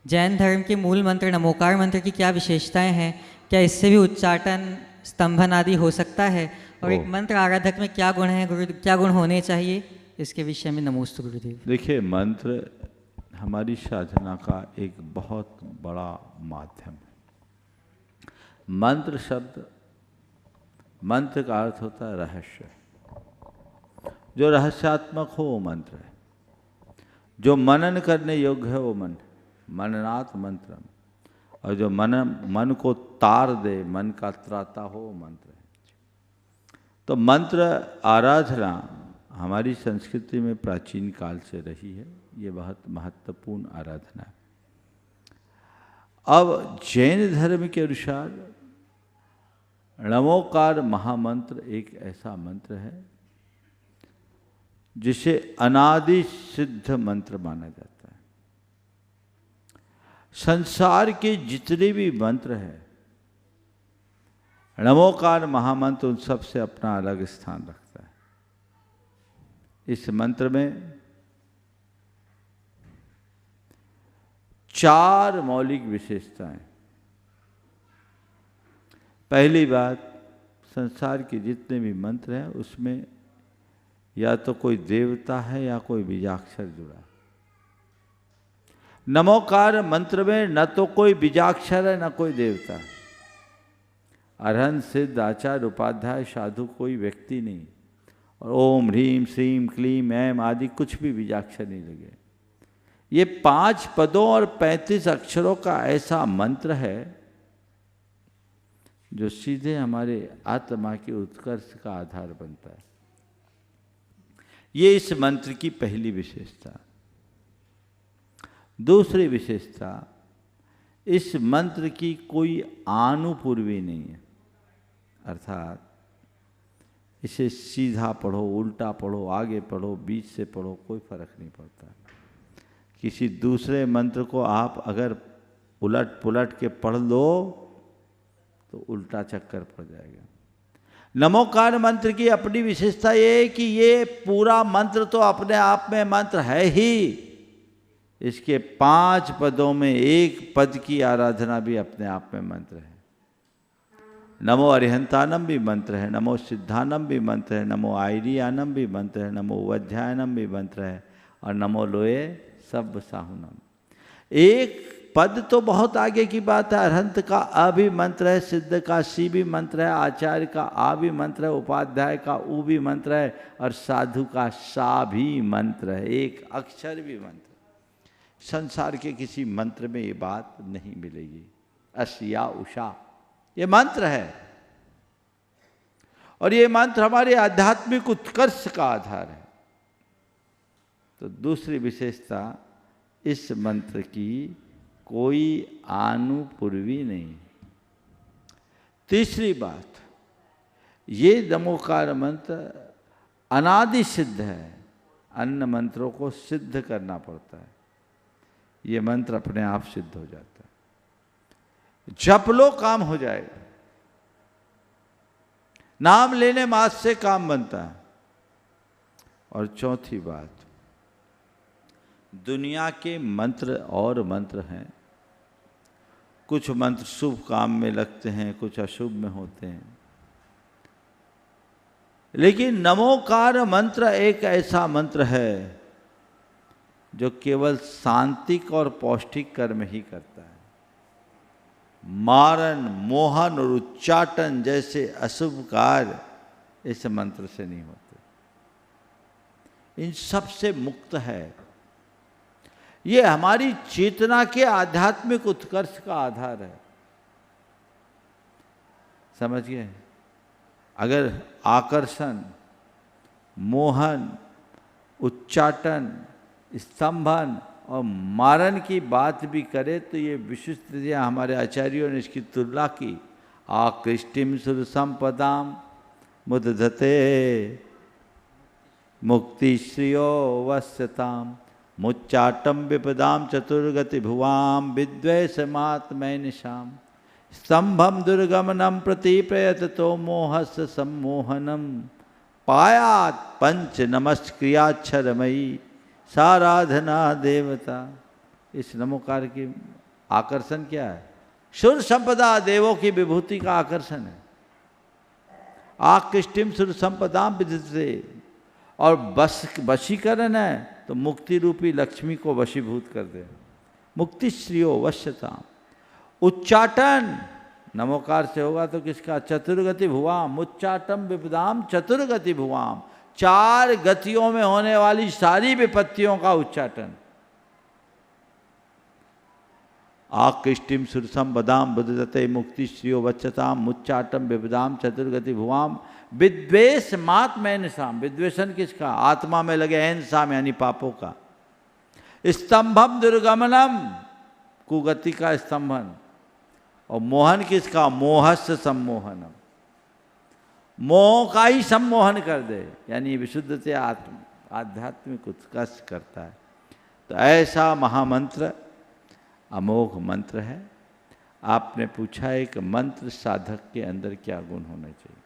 जैन धर्म के मूल मंत्र नमोकार मंत्र की क्या विशेषताएं हैं? क्या इससे भी उच्चाटन, स्तंभन आदि हो सकता है? और एक मंत्र आराधक में क्या गुण है गुरु, क्या गुण होने चाहिए? इसके विषय में नमोस्तु गुरुदेव। देखिए, मंत्र हमारी साधना का एक बहुत बड़ा माध्यम है। मंत्र शब्द, मंत्र का अर्थ होता है रहस्य। जो रहस्यात्मक हो वो मंत्र है। जो मनन करने योग्य है वो मननात् मंत्र। और जो मन को तार दे, मन का त्राता हो वो मंत्र है। तो मंत्र आराधना हमारी संस्कृति में प्राचीन काल से रही है। ये बहुत महत्वपूर्ण आराधना है। अब जैन धर्म के अनुसार नमोकार महामंत्र एक ऐसा मंत्र है जिसे अनादि सिद्ध मंत्र माना जाता है। संसार के जितने भी मंत्र हैं, नमोकार महामंत्र उन सब से अपना अलग स्थान रखता है। इस मंत्र में 4 मौलिक विशेषताएं। पहली बात, संसार के जितने भी मंत्र हैं उसमें या तो कोई देवता है या कोई बीजाक्षर जुड़ा है। नमोकार मंत्र में न तो कोई बीजाक्षर है न कोई देवता है। अरहंत, सिद्ध, आचार्य, उपाध्याय, साधु कोई व्यक्ति नहीं। और ओम ह्रीम श्रीम क्लीम ऐम आदि कुछ भी बीजाक्षर नहीं लगे। ये 5 पदों और 35 अक्षरों का ऐसा मंत्र है जो सीधे हमारे आत्मा के उत्कर्ष का आधार बनता है। ये इस मंत्र की पहली विशेषता। दूसरी विशेषता, इस मंत्र की कोई आनुपूर्वी नहीं है। अर्थात इसे सीधा पढ़ो, उल्टा पढ़ो, आगे पढ़ो, बीच से पढ़ो, कोई फर्क नहीं पड़ता। किसी दूसरे मंत्र को आप अगर उलट पुलट के पढ़ लो तो उल्टा चक्कर पड़ जाएगा। नमोकार मंत्र की अपनी विशेषता ये है कि ये पूरा मंत्र तो अपने आप में मंत्र है ही। इसके 5 पदों में एक पद की आराधना भी अपने आप में मंत्र है। नमो अरिहंतानम भी मंत्र है, नमो सिद्धानम भी मंत्र है, नमो आयरियानम भी मंत्र है, नमो वध्यायनम भी मंत्र है और नमो लोए सब साहुनम। एक पद तो बहुत आगे की बात है। अरहंत का अ भी मंत्र है, सिद्ध का सी भी मंत्र है, आचार्य का आ भी मंत्र है, उपाध्याय का उ भी मंत्र है और साधु का सा भी मंत्र है। एक अक्षर भी मंत्र। संसार के किसी मंत्र में ये बात नहीं मिलेगी। अस या उषा ये मंत्र है और ये मंत्र हमारे आध्यात्मिक उत्कर्ष का आधार है। तो दूसरी विशेषता, इस मंत्र की कोई आनुपूर्वी नहीं। तीसरी बात, ये नमोकार मंत्र अनादि सिद्ध है। अन्य मंत्रों को सिद्ध करना पड़ता है। ये मंत्र अपने आप सिद्ध हो जाता है। जप लो, काम हो जाएगा। नाम लेने मात्र से काम बनता है। और चौथी बात, दुनिया के मंत्र और मंत्र हैं। कुछ मंत्र शुभ काम में लगते हैं, कुछ अशुभ में होते हैं। लेकिन नमोकार मंत्र एक ऐसा मंत्र है जो केवल शांतिक और पौष्टिक कर्म ही करता है। मारण, मोहन और उच्चाटन जैसे अशुभ कार्य इस मंत्र से नहीं होते। इन सब से मुक्त है। ये हमारी चेतना के आध्यात्मिक उत्कर्ष का आधार है। समझ गए? अगर आकर्षण, मोहन, उच्चाटन, स्तंभन और मारन की बात भी करे तो ये विशिष्ट हमारे आचार्यों ने इसकी तुलना की। आकृष्टिम सुर संपदाम मुदधते मुक्ति श्रियो वस्यताम मुच्चाटम विपदाम चतुर्गति भुवाम विद्वेषमात्मय निशाम स्तंभम दुर्गमनम प्रति प्रयततो मोहस्य सम्मोहनम पायात पंच नमस्क्रियाक्षरमयी साराधना देवता। इस नमोकार की आकर्षण क्या है? सुर संपदा, देवों की विभूति का आकर्षण है। आकृष्टिम सुर संपदा विदिते, और वशीकरण है तो मुक्ति रूपी लक्ष्मी को वशीभूत कर दे। मुक्ति श्रियो वश्यता। उच्चाटन नमोकार से होगा तो किसका? चतुर्गति भुवाम। उच्चाटम विपदाम चतुर्गति भुवाम, 4 गतियों में होने वाली सारी विपत्तियों का उच्चाटन। आकृष्टिम सुरसम बदाम बुद्धते मुक्ति श्रियो वच्चताम उच्चाटम विपदाम चतुर्गति भुवाम विद्वेष मात्मय निशाम। विद्वेषण किसका? आत्मा में लगे अहिंसाम यानी पापों का। स्तंभम दुर्गमनम, कुगति का स्तंभन। और मोहन किसका? मोहस्य सम्मोहनम, मोह का ही सम्मोहन कर दे, यानी विशुद्धते आध्यात्मिक उत्कर्ष करता है। तो ऐसा महामंत्र अमोघ मंत्र है। आपने पूछा एक मंत्र साधक के अंदर क्या गुण होने चाहिए?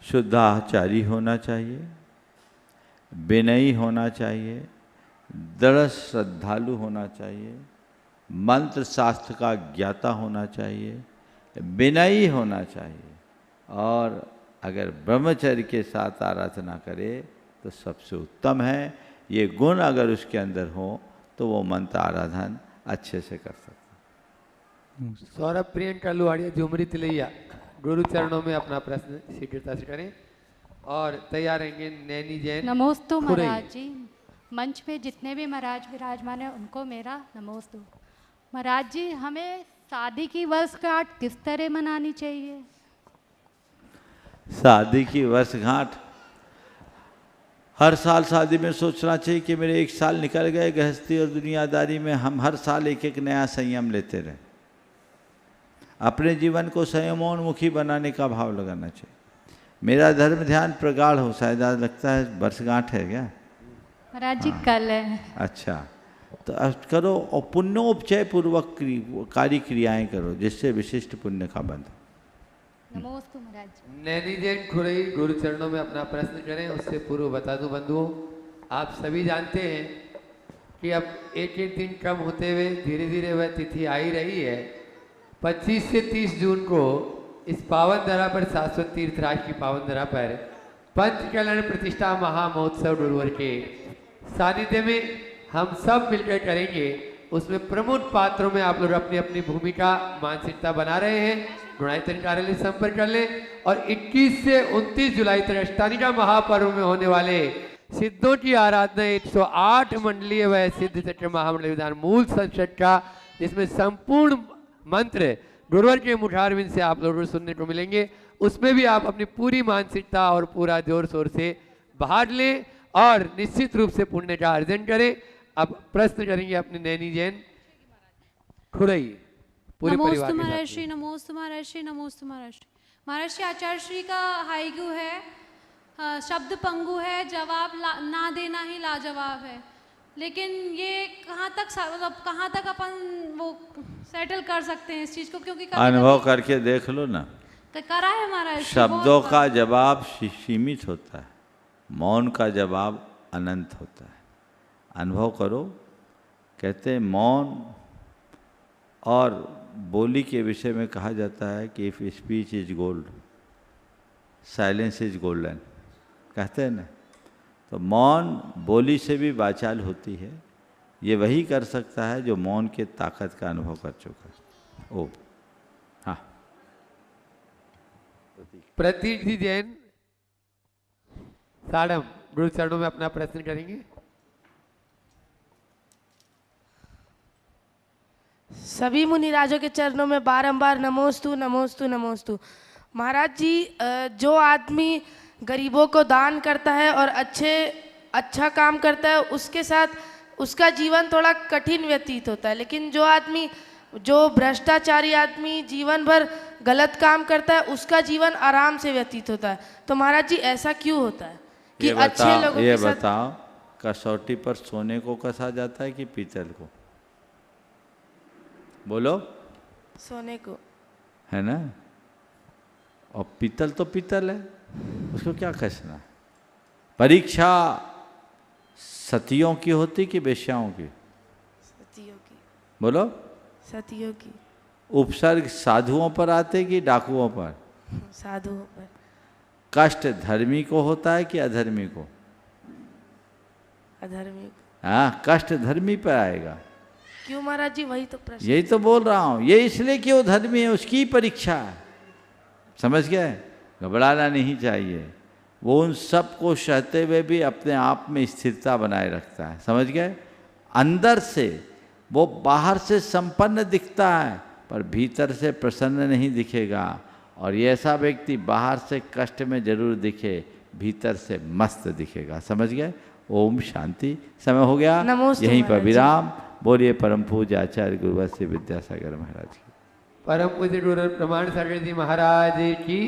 शुद्धाचारी होना चाहिए, विनयी होना चाहिए, दृढ़ श्रद्धालु होना चाहिए, मंत्र शास्त्र का ज्ञाता होना चाहिए, विनयी होना चाहिए, और अगर ब्रह्मचर्य के साथ आराधना करे तो सबसे उत्तम है। ये गुण अगर उसके अंदर हो तो वो मंत्र आराधन अच्छे से कर सकता है। सौरभ प्रियंका लुहाड़िया झुमरी तिलैया गुरु चरणों में अपना प्रश्न शीघ्रता से करें। और तैयार रहेंगे नैनी जैन। नमोस्तु महाराज जी। मंच पे जितने भी महाराज विराजमान है उनको मेरा नमोस्तु। महाराज जी, हमें शादी की वर्षगांठ किस तरह मनानी चाहिए? शादी की वर्षगांठ हर साल शादी में सोचना चाहिए कि मेरे 1 साल निकल गए गृहस्थी और दुनियादारी में। हम हर साल एक नया संयम लेते रहे। अपने जीवन को संयमोन्मुखी बनाने का भाव लगाना चाहिए। मेरा धर्म ध्यान प्रगाढ़ हो। शायद आज लगता है वर्षगांठ है क्या? महाराज जी कल है। अच्छा, तो अब करो और पुण्योपचय पूर्वक कार्य क्रियाएं करो जिससे विशिष्ट पुण्य का बंध। नमोस्तु महाराज जी। नैनी जैन खुरई गुरु चरणों में अपना प्रश्न करें। उससे पूर्व बता दूं बंधुओं, आप सभी जानते हैं कि अब एक दिन कम होते हुए धीरे धीरे वह तिथि आ ही रही है। 25 से 30 जून को इस पावन धरा पर, शाश्वत तीर्थराज की पावन धरा पर पंच कल्याण प्रतिष्ठा महामहोत्सव डुरवर के सानिध्य में हम सब मिलकर करेंगे। उसमें प्रमुख पात्रों में आप लोग अपनी अपनी भूमिका मानसिकता बना रहे हैं। गुणायतन कार्यालय संपर्क कर लें। और 21 से 29 जुलाई तक अष्टानिका महापर्व में होने वाले सिद्धों की आराधना 108 मंडलीय व सिद्ध चक्र महामंडल विधान मूल संसद का, जिसमें संपूर्ण मंत्र गुरुवर के मुखारविंद से आप लोगों को सुनने को मिलेंगे। उसमें भी आप अपनी पूरी मानसिकता और पूरा जोर शोर से भाग लें और निश्चित रूप से पुण्य का अर्जन करें। अब प्रश्न करेंगे अपने नैनी जैन खुरई पूरे परिवार के साथ। श्री नमोस्तु महाराज श्री नमोस्तु महाराज श्री। महाराज श्री आचार्य श्री का हाइगु है, शब्द पंगु है, जवाब ना देना ही लाजवाब है। लेकिन ये कहाँ तक मतलब कहाँ तक अपन वो सेटल कर सकते हैं इस चीज को? क्योंकि अनुभव करके देख लो ना। करा है महाराज। शब्दों का जवाब सीमित होता है, मौन का जवाब अनंत होता है। अनुभव करो। कहते हैं मौन और बोली के विषय में कहा जाता है कि if speech is gold silence is golden, कहते हैं ना। तो मौन बोली से भी वाचाल होती है। ये वही कर सकता है जो मौन के ताकत का अनुभव कर चुका है। ओ हाँ, प्रतीक जी जैन साड़म गुरु चरणों में अपना प्रश्न करेंगे। सभी मुनिराजों के चरणों में बारंबार नमोस्तु नमोस्तु नमोस्तु। महाराज जी, जो आदमी गरीबों को दान करता है और अच्छा काम करता है, उसके साथ उसका जीवन थोड़ा कठिन व्यतीत होता है, लेकिन जो भ्रष्टाचारी आदमी जीवन भर गलत काम करता है, उसका जीवन आराम से व्यतीत होता है। तो महाराज जी, ऐसा क्यों होता है कि अच्छे लोगों के साथ? बताओ, कसौटी पर सोने को कसा जाता है कि पीतल को? बोलो। सोने को। है ना? और पीतल तो पीतल है, उसको क्या कसना? परीक्षा सतियों की होती कि वेश्याओं की? सतियों की। बोलो। सतियों की। उपसर्ग साधुओं पर आते कि डाकुओं पर? साधुओं पर। कष्ट धर्मी को होता है कि अधर्मी को? अधर्मी। हाँ, कष्ट धर्मी पर आएगा। क्यों महाराज जी? वही तो प्रश्न। यही तो बोल रहा हूँ, ये इसलिए कि वो धर्मी है, उसकी परीक्षा है। समझ गए? घबराना नहीं चाहिए। वो उन सब को सहते हुए भी अपने आप में स्थिरता बनाए रखता है। समझ गए? अंदर से वो बाहर से संपन्न दिखता है, पर भीतर से प्रसन्न नहीं दिखेगा। और ये ऐसा व्यक्ति बाहर से कष्ट में जरूर दिखे, भीतर से मस्त दिखेगा। समझ गए? ओम शांति। समय हो गया, यहीं पर विराम। बोलिए परम पूज्य आचार्य गुरुवर श्री विद्यासागर महाराज की। परम पूज्य गुरु प्रमाण सागर जी महाराज की